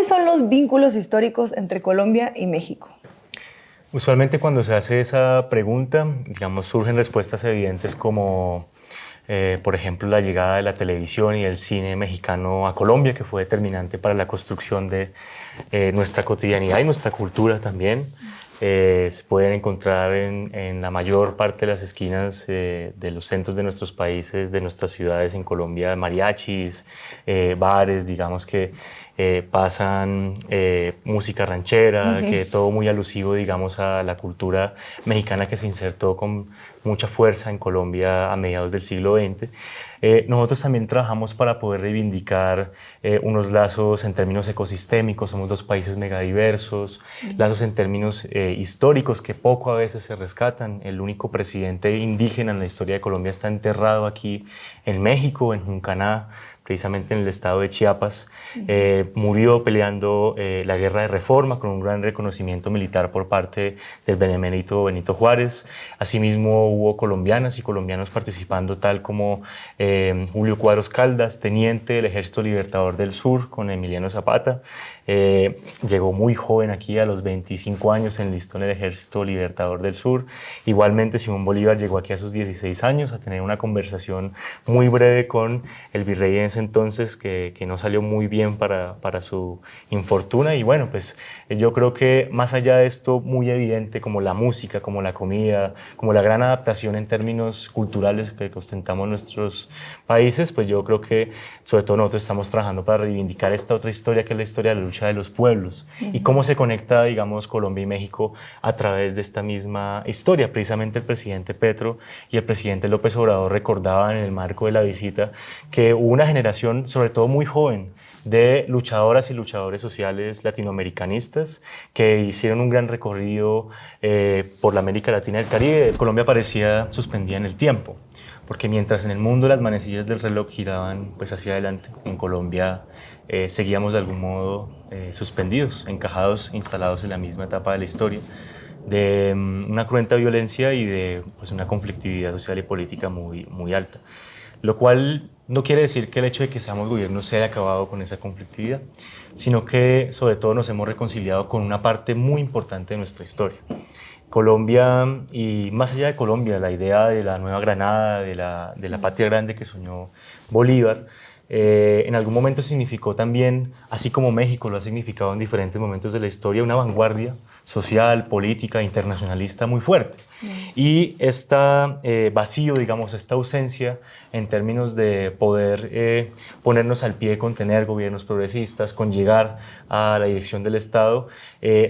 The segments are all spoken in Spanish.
¿Cuáles son los vínculos históricos entre Colombia y México? Usualmente cuando se hace esa pregunta, digamos, surgen respuestas evidentes como, por ejemplo, la llegada de la televisión y del cine mexicano a Colombia, que fue determinante para la construcción de nuestra cotidianidad y nuestra cultura también. Se pueden encontrar en la mayor parte de las esquinas de los centros de nuestros países, de nuestras ciudades en Colombia, mariachis, bares, digamos que pasan música ranchera, que todo muy alusivo, digamos, a la cultura mexicana que se insertó con mucha fuerza en Colombia a mediados del siglo XX. Nosotros también trabajamos para poder reivindicar unos lazos en términos ecosistémicos, somos dos países megadiversos, lazos en términos históricos que poco a veces se rescatan. El único presidente indígena en la historia de Colombia está enterrado aquí en México, en Juncaná, precisamente en el estado de Chiapas. Murió peleando la guerra de Reforma con un gran reconocimiento militar por parte del benemérito Benito Juárez. Asimismo hubo colombianas y colombianos participando, tal como Julio Cuadros Caldas, teniente del Ejército Libertador del Sur con Emiliano Zapata. Llegó muy joven aquí, a los 25 años, enlistó en el Ejército Libertador del Sur. Igualmente Simón Bolívar llegó aquí a sus 16 años a tener una conversación muy breve con el virrey en ese entonces, que no salió muy bien para su infortuna. Y bueno, pues yo creo que más allá de esto muy evidente, como la música, como la comida, como la gran adaptación en términos culturales que ostentamos nuestros países, pues yo creo que sobre todo nosotros estamos trabajando para reivindicar esta otra historia, que es la historia de la lucha de los pueblos y cómo se conecta, digamos, Colombia y México a través de esta misma historia. Precisamente el presidente Petro y el presidente López Obrador recordaban en el marco de la visita que hubo una generación, sobre todo muy joven, de luchadoras y luchadores sociales latinoamericanistas que hicieron un gran recorrido por la América Latina y el Caribe. Colombia parecía suspendida en el tiempo, porque mientras en el mundo las manecillas del reloj giraban pues hacia adelante, en Colombia seguíamos de algún modo suspendidos, encajados, instalados en la misma etapa de la historia, de una cruenta violencia y de pues, una conflictividad social y política muy alta. Lo cual no quiere decir que el hecho de que seamos gobierno se haya acabado con esa conflictividad, sino que sobre todo nos hemos reconciliado con una parte muy importante de nuestra historia. Colombia, y más allá de Colombia, la idea de la Nueva Granada, de la patria grande que soñó Bolívar, en algún momento significó también, así como México lo ha significado en diferentes momentos de la historia, una vanguardia social, política, internacionalista muy fuerte. Y este vacío, digamos, esta ausencia en términos de poder ponernos al pie con tener gobiernos progresistas, con llegar a la dirección del Estado,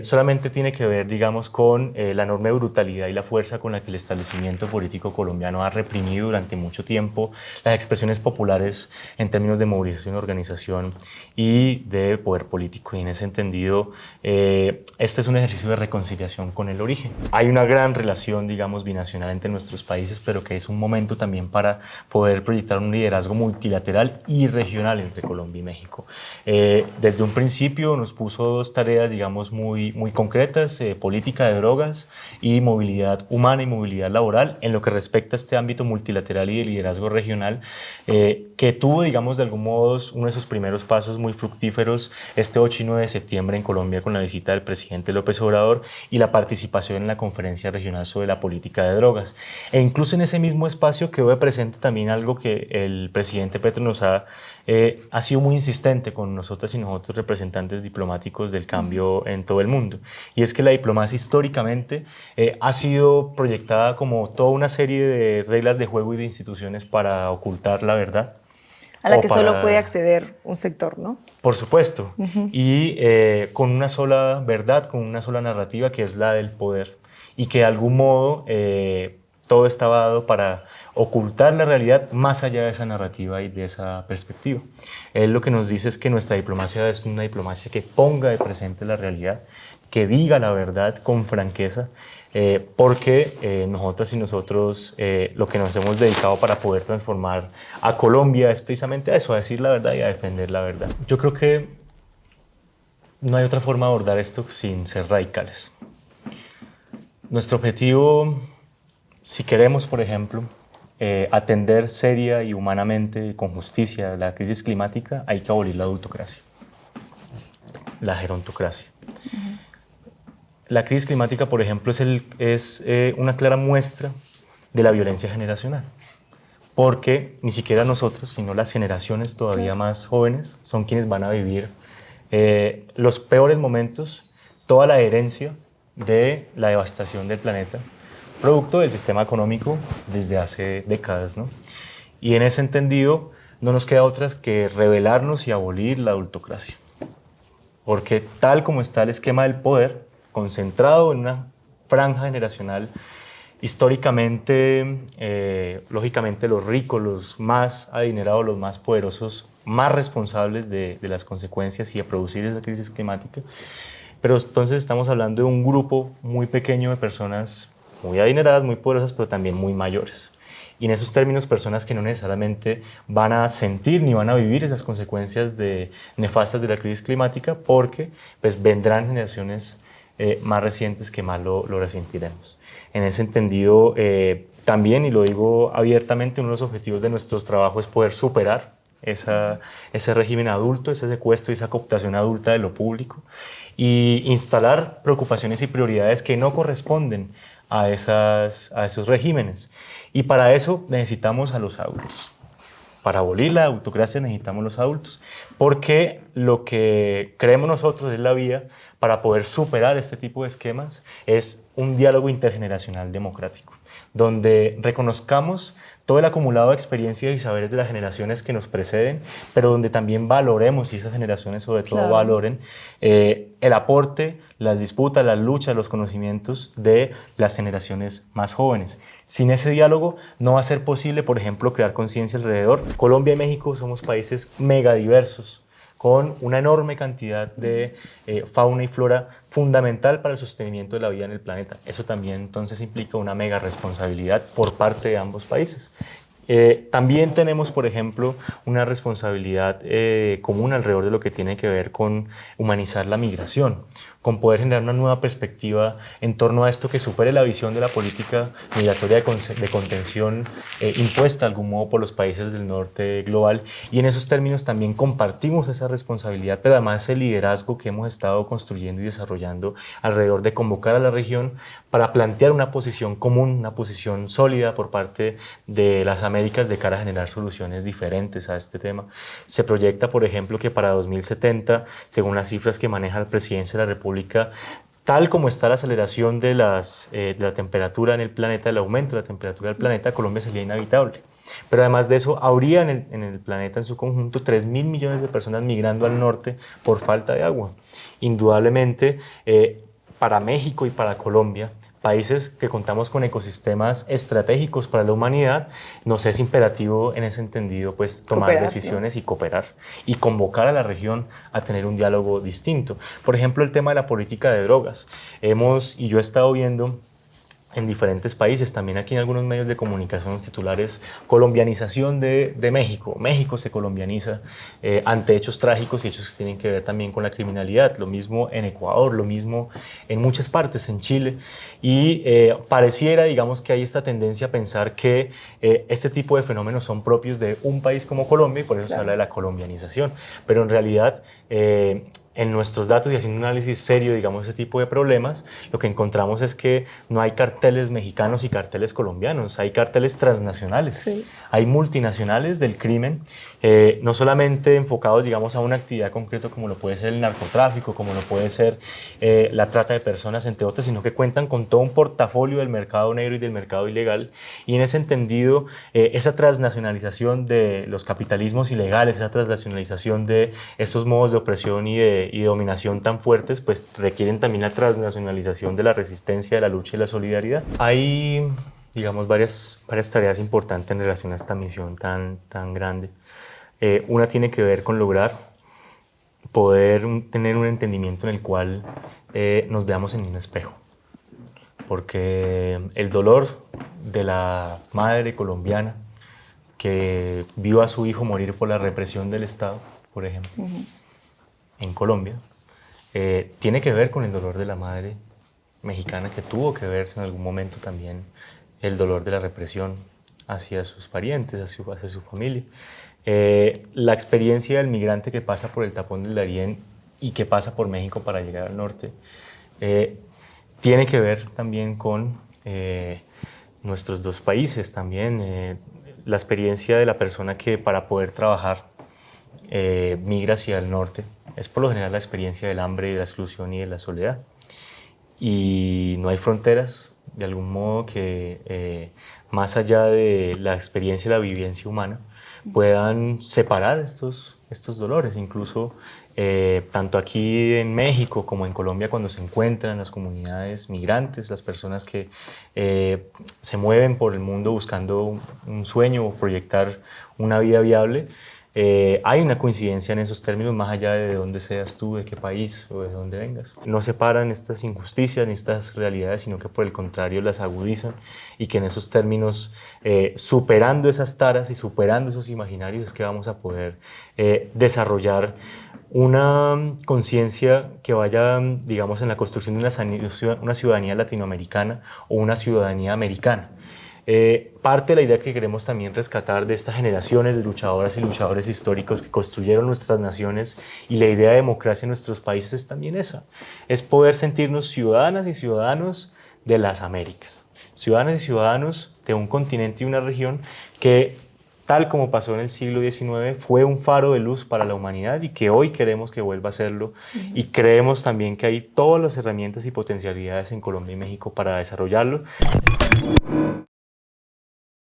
solamente tiene que ver, digamos, con la enorme brutalidad y la fuerza con la que el establecimiento político colombiano ha reprimido durante mucho tiempo las expresiones populares en términos de movilización, organización y de poder político. Y en ese entendido, este es un ejercicio de reconciliación con el origen. Hay una gran relación, digamos, binacional entre nuestros países, pero que es un momento también para poder proyectar un liderazgo multilateral y regional entre Colombia y México. Desde un principio nos puso dos tareas, digamos, muy concretas: política de drogas y movilidad humana y movilidad laboral, en lo que respecta a este ámbito multilateral y de liderazgo regional, que tuvo, digamos, de algún modo uno de sus primeros pasos muy fructíferos este 8 y 9 de septiembre en Colombia, con la visita del presidente López Obrador y la participación en la conferencia regional sobre la política de drogas. E incluso en ese mismo espacio quedó de presente también algo que el presidente Petro nos ha sido muy insistente con nosotras y nosotros, representantes diplomáticos del cambio en todo el mundo, y es que la diplomacia históricamente ha sido proyectada como toda una serie de reglas de juego y de instituciones para ocultar la verdad. A la que solo puede acceder un sector, ¿no? Por supuesto. Y con una sola verdad, con una sola narrativa, que es la del poder. Y que de algún modo todo estaba dado para ocultar la realidad más allá de esa narrativa y de esa perspectiva. Él lo que nos dice es que nuestra diplomacia es una diplomacia que ponga de presente la realidad, que diga la verdad con franqueza, porque nosotras y nosotros lo que nos hemos dedicado para poder transformar a Colombia es precisamente a eso, a decir la verdad y a defender la verdad. Yo creo que no hay otra forma de abordar esto sin ser radicales. Nuestro objetivo, si queremos, por ejemplo, atender seria y humanamente, con justicia, la crisis climática, hay que abolir la adultocracia. la gerontocracia. La crisis climática, por ejemplo, es una clara muestra de la violencia generacional, porque ni siquiera nosotros, sino las generaciones todavía más jóvenes son quienes van a vivir los peores momentos, toda la herencia de la devastación del planeta, producto del sistema económico desde hace décadas, ¿no? Y en ese entendido no nos queda otra que rebelarnos y abolir la adultocracia, porque tal como está el esquema del poder, concentrado en una franja generacional, históricamente, lógicamente los ricos, los más adinerados, los más poderosos, más responsables de las consecuencias y de producir esa crisis climática. Pero entonces estamos hablando de un grupo muy pequeño de personas muy adineradas, muy poderosas, pero también muy mayores. Y en esos términos, personas que no necesariamente van a sentir ni van a vivir esas consecuencias nefastas de la crisis climática, porque pues, vendrán generaciones más recientes que más lo resentiremos. En ese entendido, también, y lo digo abiertamente, uno de los objetivos de nuestros trabajos es poder superar ese régimen adulto, ese secuestro y esa cooptación adulta de lo público, y instalar preocupaciones y prioridades que no corresponden a esos regímenes. Y para eso necesitamos a los adultos. Para abolir la autocracia necesitamos los adultos, porque lo que creemos nosotros es la vía para poder superar este tipo de esquemas es un diálogo intergeneracional democrático, donde reconozcamos todo el acumulado de experiencias y saberes de las generaciones que nos preceden, pero donde también valoremos, y esas generaciones sobre todo valoren, el aporte, las disputas, las luchas, los conocimientos de las generaciones más jóvenes. Sin ese diálogo no va a ser posible, por ejemplo, crear conciencia alrededor. Colombia y México somos países megadiversos, con una enorme cantidad de fauna y flora fundamental para el sostenimiento de la vida en el planeta. Eso también entonces implica una mega responsabilidad por parte de ambos países. También tenemos, por ejemplo, una responsabilidad común alrededor de lo que tiene que ver con humanizar la migración, con poder generar una nueva perspectiva en torno a esto que supere la visión de la política migratoria de contención impuesta de algún modo por los países del norte global. Y en esos términos también compartimos esa responsabilidad, pero además el liderazgo que hemos estado construyendo y desarrollando alrededor de convocar a la región para plantear una posición común, una posición sólida por parte de las Américas de cara a generar soluciones diferentes a este tema. Se proyecta, por ejemplo, que para 2070, según las cifras que maneja la Presidencia de la República, tal como está la aceleración de la temperatura en el planeta, el aumento de la temperatura del planeta, Colombia sería inhabitable. Pero además de eso, habría en el planeta en su conjunto 3.000 millones de personas migrando al norte por falta de agua. Indudablemente, para México y para Colombia, países que contamos con ecosistemas estratégicos para la humanidad, nos es imperativo en ese entendido pues, tomar decisiones y cooperar y convocar a la región a tener un diálogo distinto. Por ejemplo, el tema de la política de drogas. Y yo he estado viendo en diferentes países, también aquí en algunos medios de comunicación, los titulares, colombianización de México. México se colombianiza ante hechos trágicos y hechos que tienen que ver también con la criminalidad. Lo mismo en Ecuador, lo mismo en muchas partes, en Chile. Y pareciera, digamos, que hay esta tendencia a pensar que este tipo de fenómenos son propios de un país como Colombia y por eso se habla de la colombianización. Pero en realidad, en nuestros datos y haciendo un análisis serio, digamos, de ese tipo de problemas, lo que encontramos es que no hay carteles mexicanos y carteles colombianos, hay carteles transnacionales, hay multinacionales del crimen, no solamente enfocados, digamos, a una actividad concreta como lo puede ser el narcotráfico, como lo puede ser la trata de personas, entre otras, sino que cuentan con todo un portafolio del mercado negro y del mercado ilegal. Y en ese entendido, esa transnacionalización de los capitalismos ilegales, esa transnacionalización de estos modos de opresión y de dominación tan fuertes, pues requieren también la transnacionalización de la resistencia, de la lucha y la solidaridad. Hay, digamos, varias tareas importantes en relación a esta misión tan grande. Una tiene que ver con lograr poder tener un entendimiento en el cual nos veamos en un espejo, porque el dolor de la madre colombiana que vio a su hijo morir por la represión del Estado, por ejemplo, en Colombia, tiene que ver con el dolor de la madre mexicana que tuvo que ver en algún momento también el dolor de la represión hacia sus parientes, hacia su familia. La experiencia del migrante que pasa por el tapón del Darién y que pasa por México para llegar al norte, tiene que ver también con nuestros dos países también. La experiencia de la persona que para poder trabajar migra hacia el norte es por lo general la experiencia del hambre, de la exclusión y de la soledad. Y no hay fronteras, de algún modo, que más allá de la experiencia y la vivencia humana puedan separar estos dolores. Incluso tanto aquí en México como en Colombia, cuando se encuentran las comunidades migrantes, las personas que se mueven por el mundo buscando un sueño o proyectar una vida viable, hay una coincidencia en esos términos, más allá de dónde seas tú, de qué país o de dónde vengas. No separan estas injusticias ni estas realidades, sino que por el contrario las agudizan, y que en esos términos, superando esas taras y superando esos imaginarios, es que vamos a poder desarrollar una conciencia que vaya, digamos, en la construcción de una ciudadanía latinoamericana o una ciudadanía americana. Parte de la idea que queremos también rescatar de estas generaciones de luchadoras y luchadores históricos que construyeron nuestras naciones y la idea de democracia en nuestros países es también esa, es poder sentirnos ciudadanas y ciudadanos de las Américas, ciudadanas y ciudadanos de un continente y una región que, tal como pasó en el siglo XIX, fue un faro de luz para la humanidad y que hoy queremos que vuelva a serlo. Y creemos también que hay todas las herramientas y potencialidades en Colombia y México para desarrollarlo.